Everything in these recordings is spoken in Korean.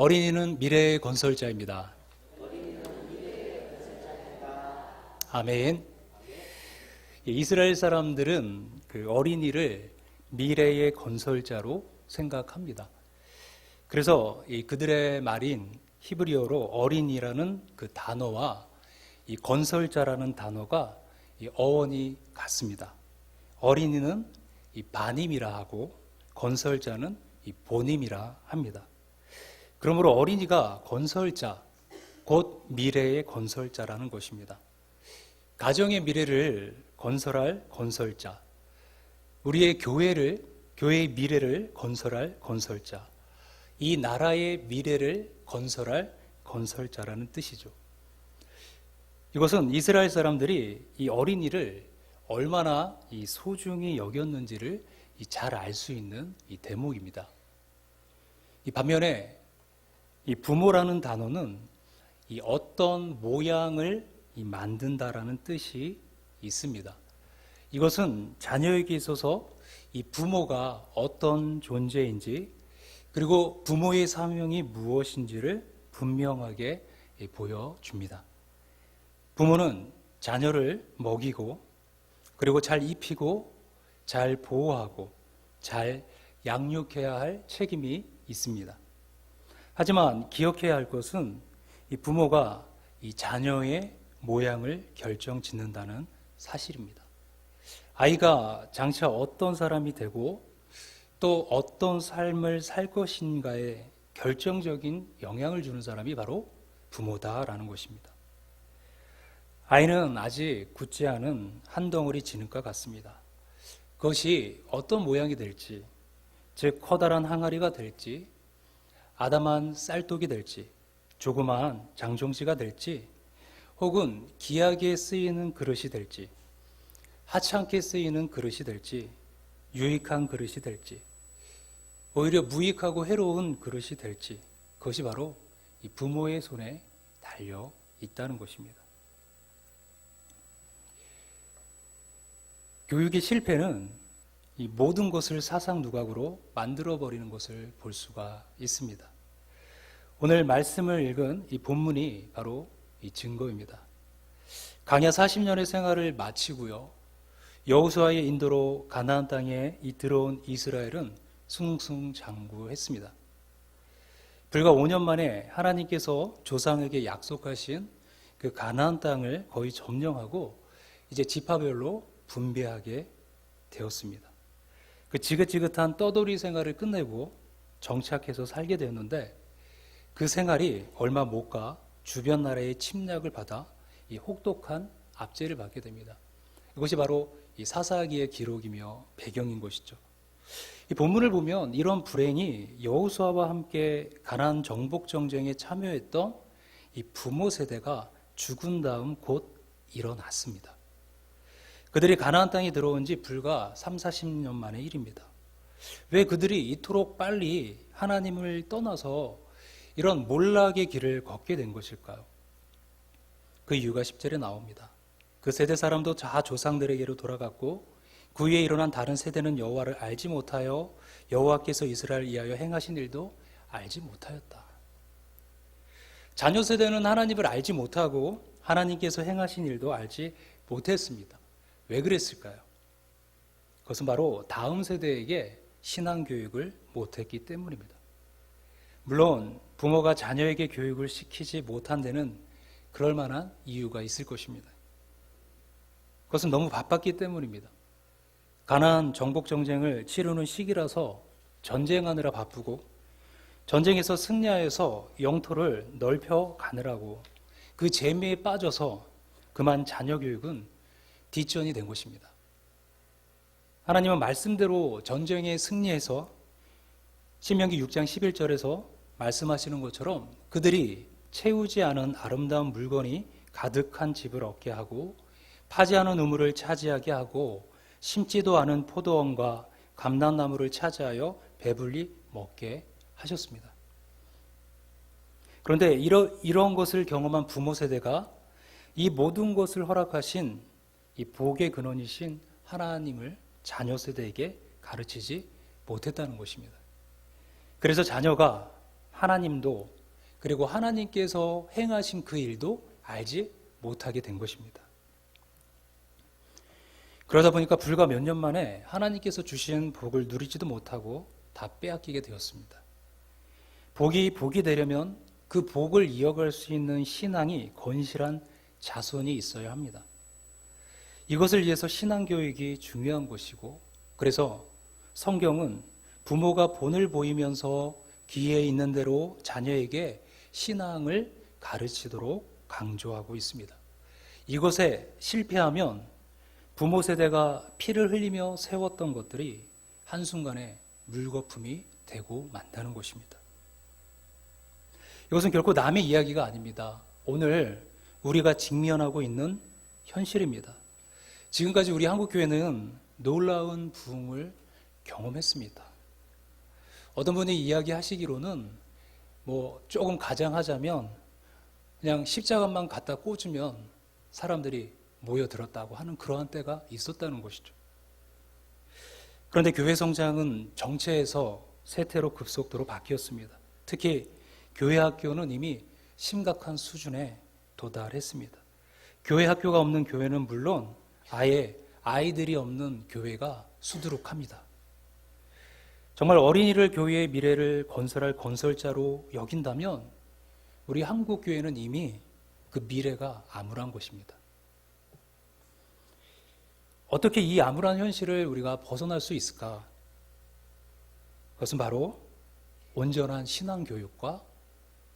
어린이는 미래의 건설자입니다. 아멘. 이스라엘 사람들은 그 어린이를 미래의 건설자로 생각합니다. 그래서 그들의 말인 히브리어로 어린이라는 그 단어와 이 건설자라는 단어가 어원이 같습니다. 어린이는 이 바님이라 하고 건설자는 이 보님이라 합니다. 그러므로 어린이가 건설자, 곧 미래의 건설자라는 것입니다. 가정의 미래를 건설할 건설자, 우리의 교회의 미래를 건설할 건설자, 이 나라의 미래를 건설할 건설자라는 뜻이죠. 이것은 이스라엘 사람들이 이 어린이를 얼마나 소중히 여겼는지를 잘 알 수 있는 이 대목입니다. 반면에 이 부모라는 단어는 이 어떤 모양을 만든다라는 뜻이 있습니다. 이것은 자녀에게 있어서 이 부모가 어떤 존재인지 그리고 부모의 사명이 무엇인지를 분명하게 보여줍니다. 부모는 자녀를 먹이고 그리고 잘 입히고 잘 보호하고 잘 양육해야 할 책임이 있습니다. 하지만 기억해야 할 것은 이 부모가 이 자녀의 모양을 결정짓는다는 사실입니다. 아이가 장차 어떤 사람이 되고 또 어떤 삶을 살 것인가에 결정적인 영향을 주는 사람이 바로 부모다라는 것입니다. 아이는 아직 굳지 않은 한 덩어리 진흙과 같습니다. 그것이 어떤 모양이 될지, 즉 커다란 항아리가 될지, 아담한 쌀독이 될지, 조그마한 장종지가 될지, 혹은 귀하게 쓰이는 그릇이 될지, 하찮게 쓰이는 그릇이 될지, 유익한 그릇이 될지, 오히려 무익하고 해로운 그릇이 될지, 그것이 바로 이 부모의 손에 달려 있다는 것입니다. 교육의 실패는 이 모든 것을 사상 누각으로 만들어버리는 것을 볼 수가 있습니다. 오늘 말씀을 읽은 이 본문이 바로 이 증거입니다. 광야 40년의 생활을 마치고요, 여호수아의 인도로 가나안 땅에 들어온 이스라엘은 승승장구했습니다. 불과 5년 만에 하나님께서 조상에게 약속하신 그 가나안 땅을 거의 점령하고 이제 지파별로 분배하게 되었습니다. 그 지긋지긋한 떠돌이 생활을 끝내고 정착해서 살게 되었는데 그 생활이 얼마 못 가 주변 나라의 침략을 받아 이 혹독한 압제를 받게 됩니다. 이것이 바로 이 사사기의 기록이며 배경인 것이죠. 이 본문을 보면 이런 불행이 여호수아와 함께 가나안 정복 정쟁에 참여했던 이 부모 세대가 죽은 다음 곧 일어났습니다. 그들이 가나안 땅에 들어온 지 불과 30-40년 만의 일입니다. 왜 그들이 이토록 빨리 하나님을 떠나서 이런 몰락의 길을 걷게 된 것일까요? 그 이유가 10절에 나옵니다. 그 세대 사람도 자 조상들에게로 돌아갔고 그 위에 일어난 다른 세대는 여호와를 알지 못하여 여호와께서 이스라엘을 위하여 행하신 일도 알지 못하였다. 자녀 세대는 하나님을 알지 못하고 하나님께서 행하신 일도 알지 못했습니다. 왜 그랬을까요? 그것은 바로 다음 세대에게 신앙교육을 못했기 때문입니다. 물론 부모가 자녀에게 교육을 시키지 못한 데는 그럴 만한 이유가 있을 것입니다. 그것은 너무 바빴기 때문입니다. 가나안 정복 정쟁을 치르는 시기라서 전쟁하느라 바쁘고 전쟁에서 승리하여서 영토를 넓혀 가느라고 그 재미에 빠져서 그만 자녀 교육은 뒷전이 된 것입니다. 하나님은 말씀대로 전쟁에 승리해서 신명기 6장 11절에서 말씀하시는 것처럼 그들이 채우지 않은 아름다운 물건이 가득한 집을 얻게 하고 파지 않은 우물을 차지하게 하고 심지도 않은 포도원과 감람나무를 차지하여 배불리 먹게 하셨습니다. 그런데 이런 것을 경험한 부모 세대가 이 모든 것을 허락하신 이 복의 근원이신 하나님을 자녀 세대에게 가르치지 못했다는 것입니다. 그래서 자녀가 하나님도 그리고 하나님께서 행하신 그 일도 알지 못하게 된 것입니다. 그러다 보니까 불과 몇 년 만에 하나님께서 주신 복을 누리지도 못하고 다 빼앗기게 되었습니다. 복이 되려면 그 복을 이어갈 수 있는 신앙이 건실한 자손이 있어야 합니다. 이것을 위해서 신앙교육이 중요한 것이고, 그래서 성경은 부모가 본을 보이면서 기회에 있는 대로 자녀에게 신앙을 가르치도록 강조하고 있습니다. 이것에 실패하면 부모 세대가 피를 흘리며 세웠던 것들이 한순간에 물거품이 되고 만다는 것입니다. 이것은 결코 남의 이야기가 아닙니다. 오늘 우리가 직면하고 있는 현실입니다. 지금까지 우리 한국교회는 놀라운 부흥을 경험했습니다. 어떤 분이 이야기하시기로는 조금 가장하자면 그냥 십자가만 갖다 꽂으면 사람들이 모여들었다고 하는 그러한 때가 있었다는 것이죠. 그런데 교회 성장은 정체에서 쇠퇴로 급속도로 바뀌었습니다. 특히 교회 학교는 이미 심각한 수준에 도달했습니다. 교회 학교가 없는 교회는 물론 아예 아이들이 없는 교회가 수두룩합니다. 정말 어린이를 교회의 미래를 건설할 건설자로 여긴다면 우리 한국 교회는 이미 그 미래가 암울한 것입니다. 어떻게 이 암울한 현실을 우리가 벗어날 수 있을까? 그것은 바로 온전한 신앙교육과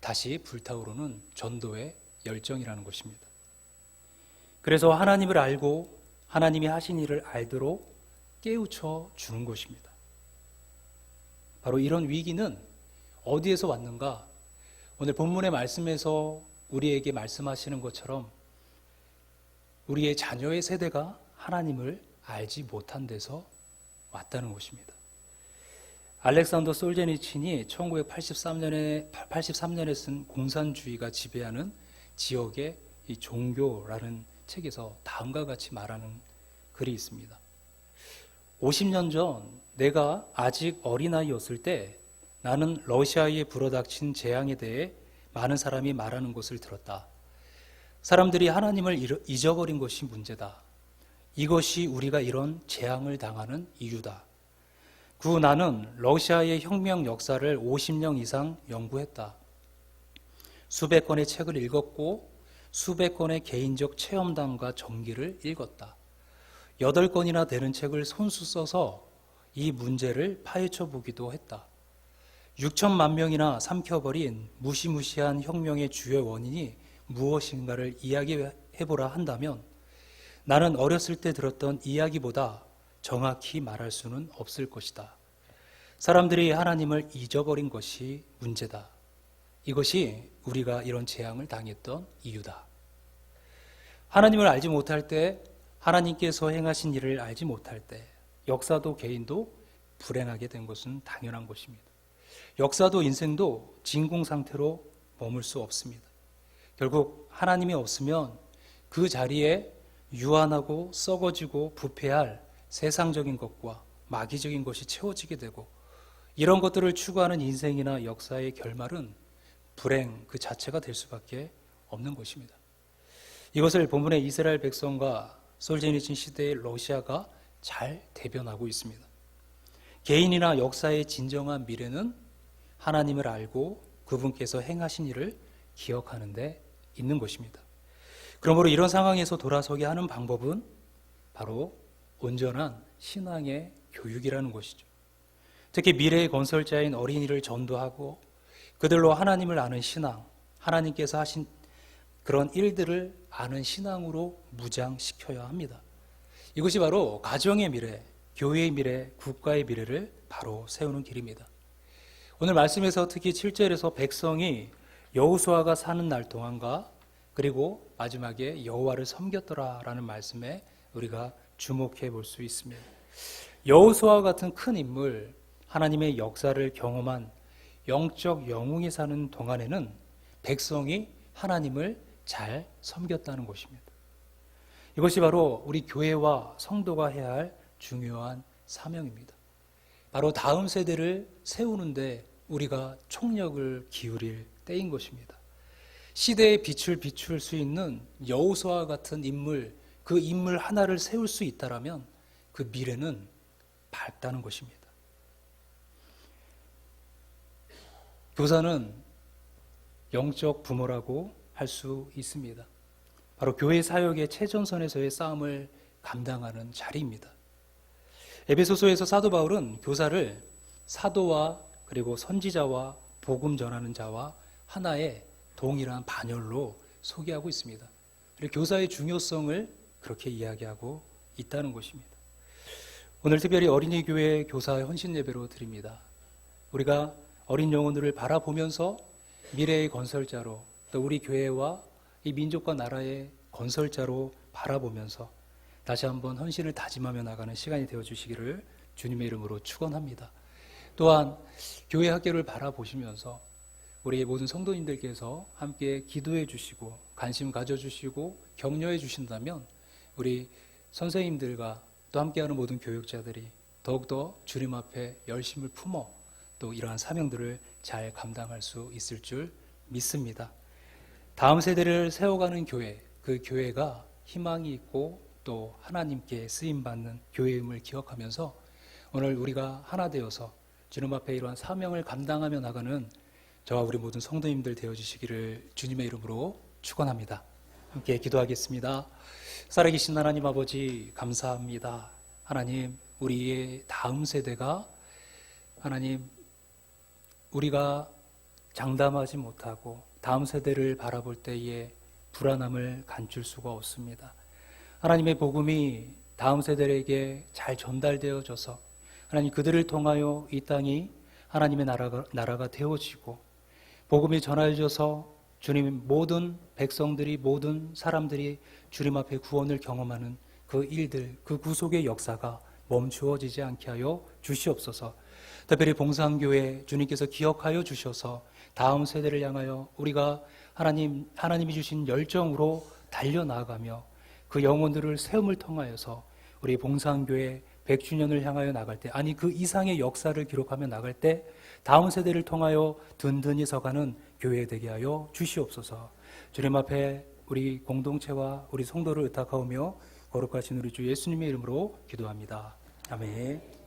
다시 불타오르는 전도의 열정이라는 것입니다. 그래서 하나님을 알고 하나님이 하신 일을 알도록 깨우쳐 주는 것입니다. 바로 이런 위기는 어디에서 왔는가? 오늘 본문의 말씀에서 우리에게 말씀하시는 것처럼 우리의 자녀의 세대가 하나님을 알지 못한 데서 왔다는 것입니다. 알렉산더 솔제니친이 1983년에 쓴 공산주의가 지배하는 지역의 이 종교라는 책에서 다음과 같이 말하는 글이 있습니다. 50년 전 내가 아직 어린아이였을 때 나는 러시아에 불어닥친 재앙에 대해 많은 사람이 말하는 것을 들었다. 사람들이 하나님을 잊어버린 것이 문제다. 이것이 우리가 이런 재앙을 당하는 이유다. 그 나는 러시아의 혁명 역사를 50년 이상 연구했다. 수백 권의 책을 읽었고 수백 권의 개인적 체험담과 전기를 읽었다. 8권이나 되는 책을 손수 써서 이 문제를 파헤쳐 보기도 했다. 6천만 명이나 삼켜버린 무시무시한 혁명의 주요 원인이 무엇인가를 이야기해보라 한다면 나는 어렸을 때 들었던 이야기보다 정확히 말할 수는 없을 것이다. 사람들이 하나님을 잊어버린 것이 문제다. 이것이 우리가 이런 재앙을 당했던 이유다. 하나님을 알지 못할 때, 하나님께서 행하신 일을 알지 못할 때 역사도 개인도 불행하게 된 것은 당연한 것입니다. 역사도 인생도 진공 상태로 머물 수 없습니다. 결국 하나님이 없으면 그 자리에 유한하고 썩어지고 부패할 세상적인 것과 마귀적인 것이 채워지게 되고 이런 것들을 추구하는 인생이나 역사의 결말은 불행 그 자체가 될 수밖에 없는 것입니다. 이것을 본문의 이스라엘 백성과 솔제니친 시대의 러시아가 잘 대변하고 있습니다. 개인이나 역사의 진정한 미래는 하나님을 알고 그분께서 행하신 일을 기억하는 데 있는 것입니다. 그러므로 이런 상황에서 돌아서게 하는 방법은 바로 온전한 신앙의 교육이라는 것이죠. 특히 미래의 건설자인 어린이를 전도하고 그들로 하나님을 아는 신앙, 하나님께서 하신 그런 일들을 아는 신앙으로 무장시켜야 합니다. 이것이 바로 가정의 미래, 교회의 미래, 국가의 미래를 바로 세우는 길입니다. 오늘 말씀에서 특히 7절에서 백성이 여호수아가 사는 날 동안과 그리고 마지막에 여호와를 섬겼더라라는 말씀에 우리가 주목해 볼 수 있습니다. 여호수아 같은 큰 인물, 하나님의 역사를 경험한 영적 영웅이 사는 동안에는 백성이 하나님을 잘 섬겼다는 것입니다. 이것이 바로 우리 교회와 성도가 해야 할 중요한 사명입니다. 바로 다음 세대를 세우는데 우리가 총력을 기울일 때인 것입니다. 시대의 빛을 비출 수 있는 여호수아와 같은 인물, 그 인물 하나를 세울 수 있다라면 그 미래는 밝다는 것입니다. 교사는 영적 부모라고 할 수 있습니다. 바로 교회 사역의 최전선에서의 싸움을 감당하는 자리입니다. 에베소서에서 사도 바울은 교사를 사도와 그리고 선지자와 복음 전하는 자와 하나의 동일한 반열로 소개하고 있습니다. 그리고 교사의 중요성을 그렇게 이야기하고 있다는 것입니다. 오늘 특별히 어린이 교회 교사 헌신 예배로 드립니다. 우리가 어린 영혼들을 바라보면서 미래의 건설자로, 또 우리 교회와 이 민족과 나라의 건설자로 바라보면서 다시 한번 헌신을 다짐하며 나가는 시간이 되어주시기를 주님의 이름으로 축원합니다. 또한 교회 학교를 바라보시면서 우리 모든 성도님들께서 함께 기도해 주시고 관심 가져주시고 격려해 주신다면 우리 선생님들과 또 함께하는 모든 교육자들이 더욱더 주님 앞에 열심을 품어 또 이러한 사명들을 잘 감당할 수 있을 줄 믿습니다. 다음 세대를 세워가는 교회, 그 교회가 희망이 있고 또 하나님께 쓰임받는 교회임을 기억하면서 오늘 우리가 하나 되어서 주님 앞에 이러한 사명을 감당하며 나가는 저와 우리 모든 성도님들 되어주시기를 주님의 이름으로 축원합니다. 함께 기도하겠습니다. 살아계신 하나님 아버지 감사합니다. 하나님, 우리의 다음 세대가 하나님 우리가 장담하지 못하고 다음 세대를 바라볼 때에 불안함을 감출 수가 없습니다. 하나님의 복음이 다음 세대에게 잘 전달되어져서 하나님 그들을 통하여 이 땅이 하나님의 나라가 되어지고 복음이 전해져서 주님 모든 백성들이 모든 사람들이 주님 앞에 구원을 경험하는 그 일들, 그 구속의 역사가 멈추어지지 않게 하여 주시옵소서. 특별히 봉사교회 주님께서 기억하여 주셔서 다음 세대를 향하여 우리가 하나님이 주신 열정으로 달려나가며 그 영혼들을 세움을 통하여서 우리 봉사교회 100주년을 향하여 나갈 때, 아니 그 이상의 역사를 기록하며 나갈 때 다음 세대를 통하여 든든히 서가는 교회 되게 하여 주시옵소서. 주님 앞에 우리 공동체와 우리 성도를 의탁하오며 거룩하신 우리 주 예수님의 이름으로 기도합니다. 아멘.